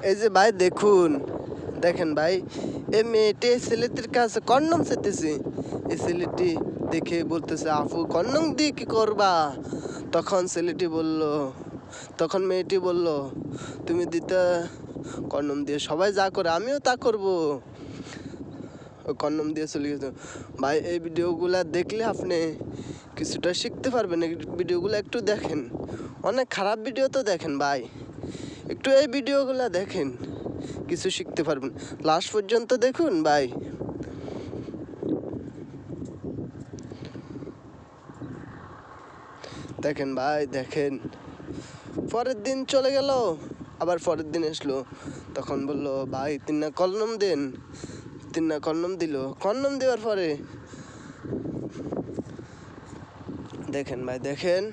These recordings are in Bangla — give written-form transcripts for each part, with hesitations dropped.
এই যে ভাই দেখুন, দেখেন ভাই, এই মেয়েটি ছেলেটির কাছে কন্ডম চেতেছে। এই ছেলেটি দেখে বলতেছে, আপু কন্ডম দিয়ে কি করবা? তখন মেয়েটি বলল, তুমি দিতে কন্ডম দিয়ে সবাই যা করে আমিও তা করব। কন্ডম দিয়ে চলে গেছে। ভাই এই ভিডিওগুলো দেখলে আপনি কিছুটা শিখতে পারবেন। এই ভিডিওগুলো একটু দেখেন, অনেক খারাপ ভিডিও তো দেখেন ভাই, একটু এই ভিডিওগুলো দেখেন, কিছু শিখতে পারবেন। লাস্ট পর্যন্ত দেখুন ভাই। দেখেন ভাই, দেখেন। পরের দিন চলে গেল, আবার পরের দিন আসলো, তখন বলল, ভাই তিন্না কলম দেন। তিন্না কলম দিল। কলম দেওয়ার পরে দেখেন ভাই, দেখেন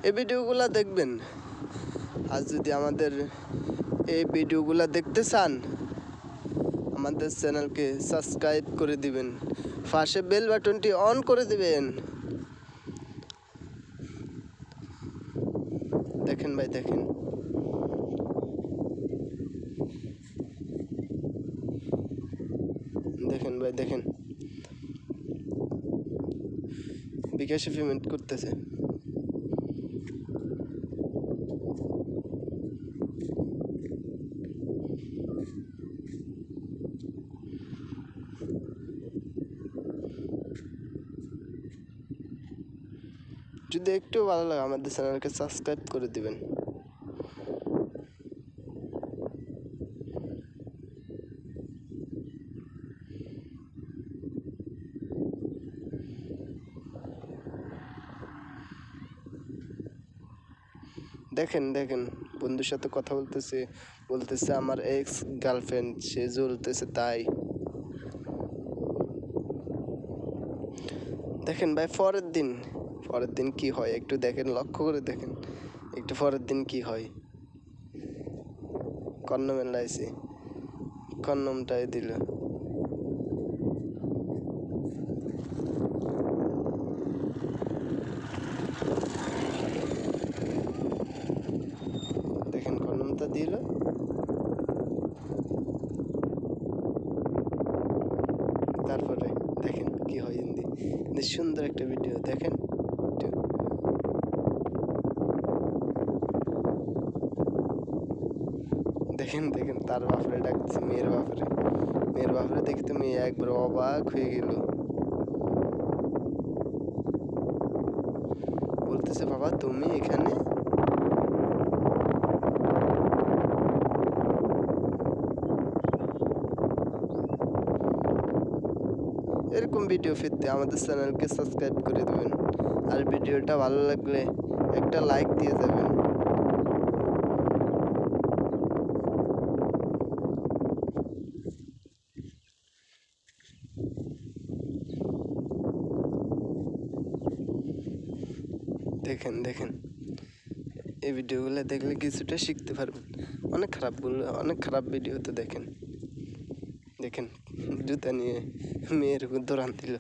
এই ভিডিওগুলো দেখবেন। আর যদি আমাদের এই ভিডিওগুলো দেখতে চান, আমাদের চ্যানেলকে সাবস্ক্রাইব করে দিবেন, পাশে বেল বাটনটি অন করে দিবেন। দেখেন ভাই, দেখেন। দেখেন ভাই, দেখেন। বিকাশে পেমেন্ট করতেছে। যদি একটু ভালো লাগে আমাদের চ্যানেলকে সাবস্ক্রাইব করে দিবেন। দেখেন, দেখেন, বন্ধুর সাথে কথা বলতেছে আমার এক্স গার্লফ্রেন্ড, সে জ্বলতেছে তাই। দেখেন ভাই, পরের দিন কি হয় একটু দেখেন, লক্ষ্য করে দেখেন একটু, পরের দিন কি হয়। কন্ডম এলাইছে, কন্ডমটাই দিল। দেখেন কন্ডমটা দিল, তারপরে দেখেন কি হয়। হিন্দি সুন্দর একটা ভিডিও দেখেন। দেখেন, দেখেন, তার বাপরে ডাকছে, মেয়ের বাপরে দেখতে মেয়ে একবার অবাক হয়ে গেল। বলতেছে, বাবা তুমি এখানে? এরকম ভিডিও পেতে আমাদের চ্যানেলকে সাবস্ক্রাইব করে দেবেন, আর ভিডিওটা ভালো লাগলে একটা লাইক দিয়ে যাবেন। দেখেন, দেখেন, এই ভিডিওগুলো দেখলে কিছুটা শিখতে পারবেন। অনেক খারাপ ভিডিও তো দেখেন। দেখেন, জুতা নিয়ে মেয়ের উপর দৌড়ান দিল।